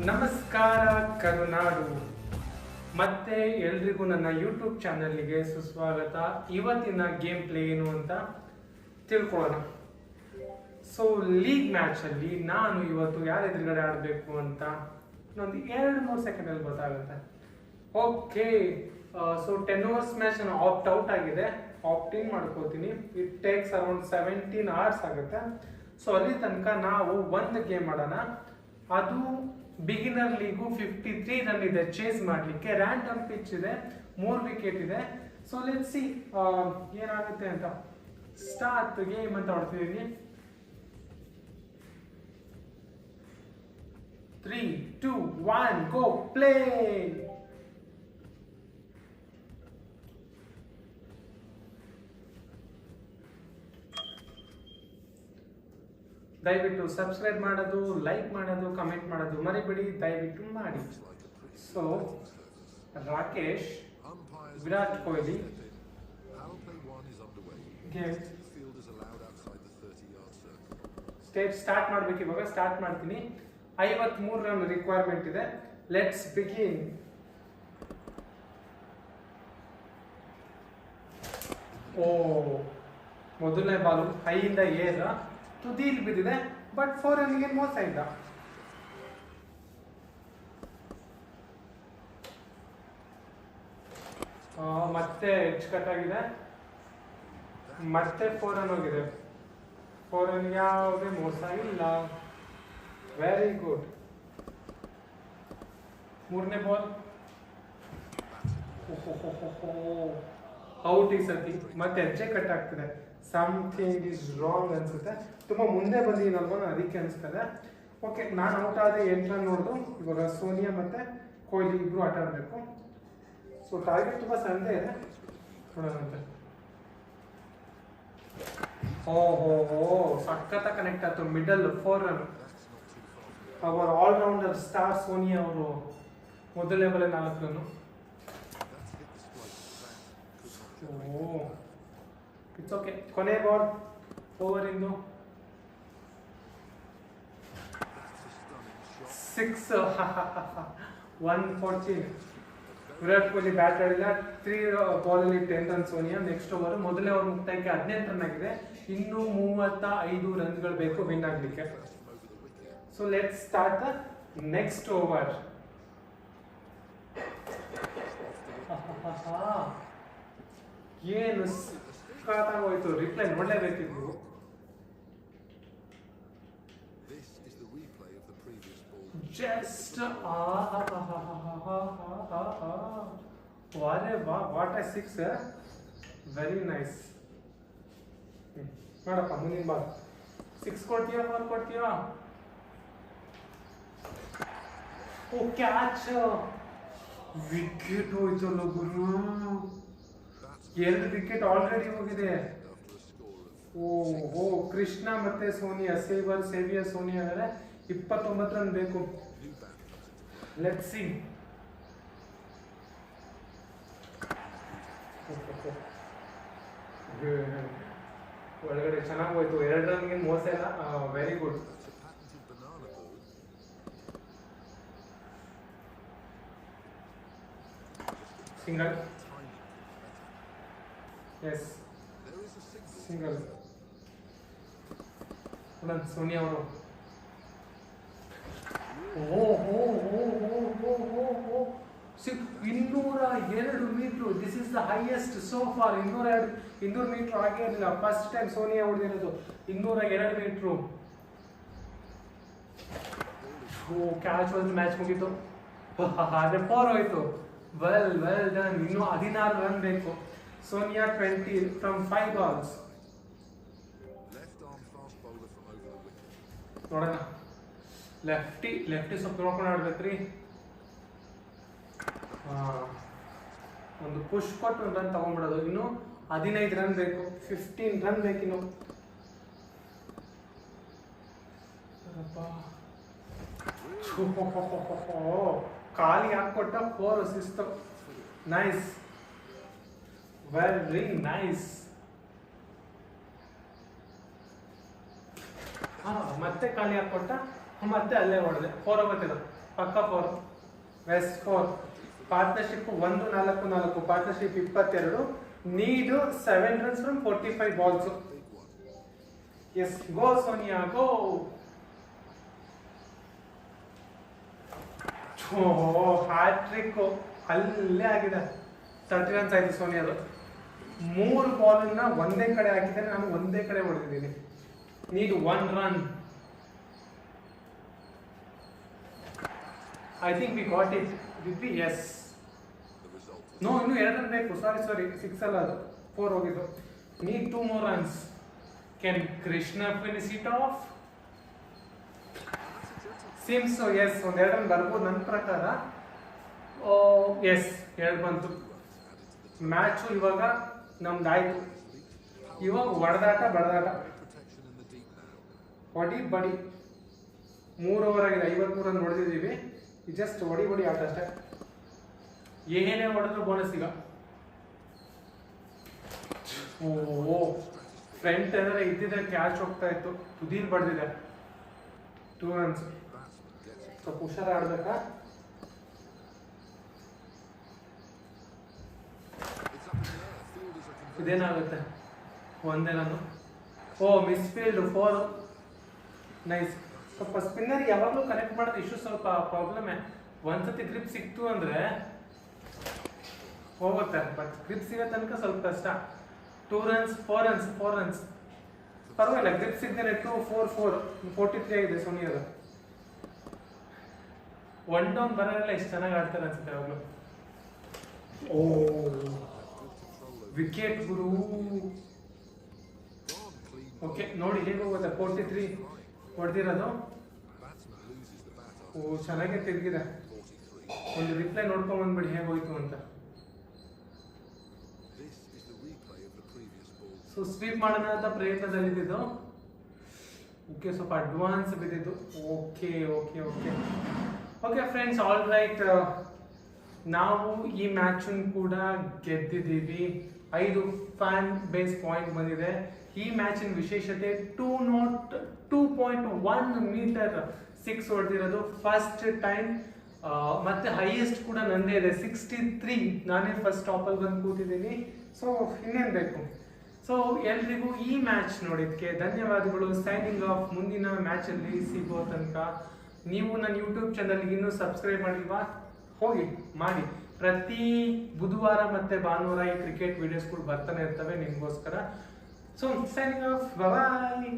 ನಮಸ್ಕಾರ ಕರುನಾಡು. ಮತ್ತೆ ಎಲ್ರಿಗೂ ನನ್ನ ಯೂಟ್ಯೂಬ್ ಚಾನಲ್ಗೆ ಸುಸ್ವಾಗತ. ಇವತ್ತಿನ ಗೇಮ್ ಪ್ಲೇ ಏನು ಅಂತ ತಿಳ್ಕೊಳ್ಳೋಣ. ಸೊ ಲೀಗ್ ಮ್ಯಾಚ್ ಅಲ್ಲಿ ನಾನು ಇವತ್ತು ಯಾರ ಎದುರುಗಡೆ ಆಡಬೇಕು ಅಂತ ಇನ್ನೊಂದು 2-3 ಸೆಕೆಂಡಲ್ಲಿ ಗೊತ್ತಾಗುತ್ತೆ. ಓಕೆ, ಸೊ 10 overs ಮ್ಯಾಚ್ ನಾನು ಆಪ್ಟ್ ಔಟ್ ಆಗಿದೆ, ಆಪ್ಟ್ ಇನ್ ಮಾಡ್ಕೋತೀನಿ. ಇಟ್ ಟೇಕ್ಸ್ ಅರೌಂಡ್ 17 hours ಆಗುತ್ತೆ. ಸೊ ಅಲ್ಲಿ ತನಕ ನಾವು ಒಂದು ಗೇಮ್ ಆಡೋಣ. ಅದು ಬಿಗಿನರ್ ಲೀಗು 53 ರನ್ ಇದೆ. ಚೇಸ್ ಮಾಡಲಿಕ್ಕೆ ರ್ಯಾಂಡಮ್ ಪಿಚ್ ಇದೆ, 3 ವಿಕೆಟ್ ಇದೆ. ಸೊ ಲೆಟ್ಸ್ ಸಿ ಏನಾಗುತ್ತೆ ಅಂತ. ಸ್ಟಾರ್ಟ್ ಗೇಮ್ ಅಂತ ಹೊಡ್ತಿದ್ದೀನಿ. 3, 2, 1 ಗೋ ಪ್ಲೇ. ದಯವಿಟ್ಟು ಸಬ್ಸ್ಕ್ರೈಬ್ ಮಾಡೋದು, ಲೈಕ್ ಮಾಡೋದು, ಕಮೆಂಟ್ ಮಾಡೋದು ಮರಿಬೇಡಿ, ದಯವಿಟ್ಟು ಮಾಡಿ. ಸೊ ರಾಕೇಶ್, ವಿರಾಟ್ ಕೊಹ್ಲಿ ಸ್ಟಾರ್ಟ್ ಮಾಡ್ಬೇಕು. ಇವಾಗ ಸ್ಟಾರ್ಟ್ ಮಾಡ್ತೀನಿ. 53 ರನ್ ರಿಕ್ವೈರ್ಮೆಂಟ್ ಇದೆ. Let's begin. ಓ, ಮೊದಲನೇ ಬಾಲು ಹೈಯಿಂದ ಏರ ತುದಿಯಲ್ಲಿ ಬಿದ್ದಿದೆ, ಬಟ್ 4 ರನ್ಗೆ ಮೋಸ ಇಲ್ಲ. ಮತ್ತೆ ಎಚ್ ಕಟ್ ಆಗಿದೆ, ಮತ್ತೆ 4 ರನ್ ಹೋಗಿದೆ. 4 ರನ್ ಯಾವುದೇ ಮೋಸ ಇಲ್ಲ. Very good. ಮೂರನೇ ಬಾಲ್ ಔಟ್. ಈ ಸತಿ ಮತ್ತೆ ಹೆಜ್ಜೆ ಕಟ್ ಆಗ್ತಿದೆ. ಸಮಥಿಂಗ್ ಇಸ್ ರಾಂಗ್ ಅನ್ಸುತ್ತೆ. ತುಂಬ ಮುಂದೆ ಬಂದಿದ್ದೀನಲ್ವ, ಅದಕ್ಕೆ ಅನಿಸ್ತದೆ. ಓಕೆ, ನಾನು ಔಟ್ ಆದ 8 ರನ್ ನೋಡಿದು. ಇವಾಗ ಸೋನಿಯಾ ಮತ್ತು ಕೊಹ್ಲಿ ಇಬ್ಬರು ಆಟ ಆಡಬೇಕು. ಸೊ ಟಾರ್ಗೆಟ್ ತುಂಬ ಸಣ್ಣದೇ ಇದೆ, ನೋಡೋಣಂತೆ. ಓಹೋ, ಸಖತ್ತ ಕನೆಕ್ಟ್ ಆಯ್ತು. Middle 4 run. ಅವರ್ ಆಲ್ರೌಂಡರ್ ಸ್ಟಾರ್ ಸೋನಿಯಾ ಅವರು ಮೊದಲನೇ ಬಾಲ್ 4 ರನ್. It's okay. ಕೊನೆ ಬಾಲ್ ಓವರ್ ಇಂದು 6 114. ವಿರಾಟ್ ಕೊಹ್ಲಿ ಬ್ಯಾಟ್ ಆಡಿಲ್ಲ. 3 ಬಾಲಲ್ಲಿ 10 ರನ್ ಸೋನಿಯಾ. ನೆಕ್ಸ್ಟ್ ಓವರ್, ಮೊದಲನೇ ಓವರ್ ಮುಕ್ತಾಯಕ್ಕೆ 18 ರನ್ ಆಗಿದೆ. ಇನ್ನೂ 35 ರನ್ಗಳು ಬೇಕು ವಿನ್ ಆಗಲಿಕ್ಕೆ. So let's start the next over. ಏನು ಹೋಯ್ತು, ರಿಪ್ಲೈ ನೋಡಲೇಬೇಕಿದ್ರು. Just what a 6. Very nice. ನೋಡಪ್ಪ, ಮುಂದಿನ ಬಾಲ್ 6 ಕೊಡ್ತೀಯಾ, 4 ಕೊಡ್ತೀಯಾ? ಓ, ಕ್ಯಾಚ್. ವಿಕೆಟ್ ಹೋಯ್ತಲ್ಲ ಗುರು. 2 ವಿಕೆಟ್ ಆಲ್ರೆಡಿ ಹೋಗಿದೆ. ಓಹೋ, ಕೃಷ್ಣ ಮತ್ತೆ ಸೋನಿಯಾ, ಸೇವಿಯರ್ ಸೋನಿಯಾ ಅಂದರೆ 29 ರನ್ ಬೇಕು. Let's see. ಒಳಗಡೆ ಚೆನ್ನಾಗಿ ಹೋಯ್ತು. 2 ರನ್ಗೆ ಮೋಸ ಇಲ್ಲ. Very good. Single. Yes, single. Sonia ಅವರು 202 metre. This is the highest so far. 202 metre ಆಗೇ ಇರಲಿಲ್ಲ. ಫಸ್ಟ್ ಟೈಮ್ ಸೋನಿಯಾ ಹೊಡೆದಿರೋದು 202 ಮೀಟ್ರು. ಕ್ಯಾಚ್ ಒಂದು ಮ್ಯಾಚ್ ಮುಗೀತು. ಅದೇ 4 ಹೋಯ್ತು. Well done. ಇನ್ನೂ 16 ರನ್ ಬೇಕು. Sonia 20 from 5 balls. ನೋಡೋಣ. ಲೆಫ್ಟಿ ಸ್ವಲ್ಪ ನೋಡ್ಕೊಂಡು ಆಡ್ಬೇಕ್ರಿ. ಒಂದು ಪುಷ್ ಕೊಟ್ಟು 1 ರನ್ ತಗೊಂಡ್ಬಿಡೋದು. ಇನ್ನು 15 ರನ್ ಬೇಕು. 15 ರನ್ ಬೇಕಿನ್ನು. ಖಾಲಿ ಹಾಕೊಟ್ಟ 4 ಸಿಕ್ಸ್. Nice, very nice. ಮತ್ತೆ ಖಾಲಿ ಹಾಕೊಟ್ಟ. ಮತ್ತೆ ಅಲ್ಲೇ ಹೊಡೆದೆ 4 ಹೋಗುತ್ತಿಲ್ಲ. ಪಕ್ಕ 4, west 4, partnership 1-4-4, partnership 22, need 7 runs from 45 balls. Yes, go Sonia, go. Hat trick ಅಲ್ಲೇ ಆಗಿದೆ. 30 runs ಆಯ್ತು ಸೋನಿಯಾದು. 3 ಬಾಲನ್ನ ಒಂದೇ ಕಡೆ ಹಾಕಿದ್ದಾರೆ, ನಾನು ಒಂದೇ ಕಡೆ ಹೊಡೆದಿದ್ದೀನಿ. Need 1 run. I think we got it. Did we? Yes. No, ಇನ್ನು 2 run ಬೇಕು. ಸಾರಿ 6 ಅಲ್ಲ, ಅದು 4 ಹೋಗಿದ್ದು. Need 2 more runs. Can Krishna finish it off? Seems so. Yes, 1 2 run ಬರ್ಬೋದು ನನ್ನ ಪ್ರಕಾರ. ಎಸ್ 2 ಬಂತು. ಮ್ಯಾಚು ಇವಾಗ ನಮ್ದಾಯ್ತು. ಇವಾಗ ಹೊಡೆದಾಟ ಬಡದಾಟ, ಹೊಡಿ ಬಡಿ. 3 ಓವರ್ ಆಗಿದೆ, 53 ರನ್ ಹೊಡೆದಿದ್ದೀವಿ. ಜಸ್ಟ್ ಹೊಡಿ ಆಟ ಅಷ್ಟೇ. ಏನೇ ಹೊಡೆದ್ರು ಬೋನಸ್ ಈಗ. ಫ್ರಂಟ್ ಏನಾರ ಇದ್ದಿದ್ರೆ ಕ್ಯಾಚ್ ಹೋಗ್ತಾ ಇತ್ತು, ತುದೀಲ್ ಬಡ್ದಿದೆ. 2 runs. ಸ್ವಲ್ಪ ಹುಷಾರ ಆಡ್ಬೇಕಾ. ಇದೇನಾಗುತ್ತೆ, ಒಂದೇ ನಾನು. Miss field 4. ನೈಸ್. ಸ್ವಲ್ಪ ಸ್ಪಿನ್ನರ್ ಯಾವಾಗಲೂ ಕನೆಕ್ಟ್ ಮಾಡೋದು ಇಶ್ಯೂ ಸ್ವಲ್ಪ ಪ್ರಾಬ್ಲಮ್. ಒಂದ್ಸತಿ ಗ್ರಿಪ್ ಸಿಕ್ತು ಅಂದ್ರೆ ಹೋಗುತ್ತೆ, ಬಟ್ ಗ್ರಿಪ್ ಸಿಗೋ ತನಕ ಸ್ವಲ್ಪ ಕಷ್ಟ. 2 runs, 4 runs. ಪರವಾಗಿಲ್ಲ, ಗ್ರಿಪ್ ಸಿಗ್ದೇನೆ 2 4 43 ಆಗಿದೆ ಸೋನಿಯಾದ. 1 down ಬರೋಲ್ಲ, ಇಷ್ಟು ಚೆನ್ನಾಗಿ ಆಡ್ತಾರೆ ಅನ್ಸುತ್ತೆ ಯಾವಾಗಲೂ. ವಿಕೆಟ್ ಗುರು. ಓಕೆ, ನೋಡಿ ಹೇಗೆ ಹೋಗುತ್ತೆ. 43 ಹೊಡೆದಿರೋದು. ಚೆನ್ನಾಗೇ ತಿರುಗಿದೆ. ಒಂದು ರಿಪ್ಲೈ ನೋಡ್ಕೊಂಡ್ ಬಂದ್ಬಿಡಿ ಹೇಗೆ ಹೋಯ್ತು ಅಂತ. ಸೊ ಸ್ವೀಪ್ ಮಾಡೋಣ ಅಂತ ಪ್ರಯತ್ನದಲ್ಲಿದ್ದು. ಓಕೆ, ಸ್ವಲ್ಪ ಅಡ್ವಾನ್ಸ್ ಬಿದ್ದಿದ್ದು. Okay friends, all right. ನಾವು ಈ ಮ್ಯಾಚನ್ನು ಕೂಡ ಗೆದ್ದಿದ್ದೀವಿ. 5 ಫ್ಯಾನ್ ಬೇಸ್ ಪಾಯಿಂಟ್ ಬಂದಿದೆ. ಈ ಮ್ಯಾಚಿನ ವಿಶೇಷತೆ 2.1 ಮೀಟರ್ 6 ಹೊಡೆದಿರೋದು ಫಸ್ಟ್ ಟೈಮ್. ಮತ್ತೆ ಹೈಯೆಸ್ಟ್ ಕೂಡ ನಂದೇ ಇದೆ 63. ನಾನೇ ಫಸ್ಟ್ ಟಾಪಲ್ಲಿ ಬಂದು ಕೂತಿದ್ದೀನಿ. ಸೊ ಇನ್ನೇನು ಬೇಕು. ಸೊ ಎಲ್ರಿಗೂ ಈ ಮ್ಯಾಚ್ ನೋಡಿದ್ದಕ್ಕೆ ಧನ್ಯವಾದಗಳು. Signing off. ಮುಂದಿನ ಮ್ಯಾಚಲ್ಲಿ ಸಿಗೋ ತನಕ ನೀವು ನನ್ನ ಯೂಟ್ಯೂಬ್ ಚಾನಲ್ಗೆ ಇನ್ನೂ ಸಬ್ಸ್ಕ್ರೈಬ್ ಮಾಡಿಲ್ವಾ, ಹೋಗಿ ಮಾಡಿ. ಪ್ರತಿ ಬುಧವಾರ ಮತ್ತೆ ಭಾನುವಾರ ಈ ಕ್ರಿಕೆಟ್ ವಿಡಿಯೋಸ್ಗಳು ಬರ್ತಾನೆ ಇರ್ತವೆ ನಿಮಗೋಸ್ಕರ. ಸೊ ಸೈನಿಂಗ್ ಆಫ್, ಬಾಯ್.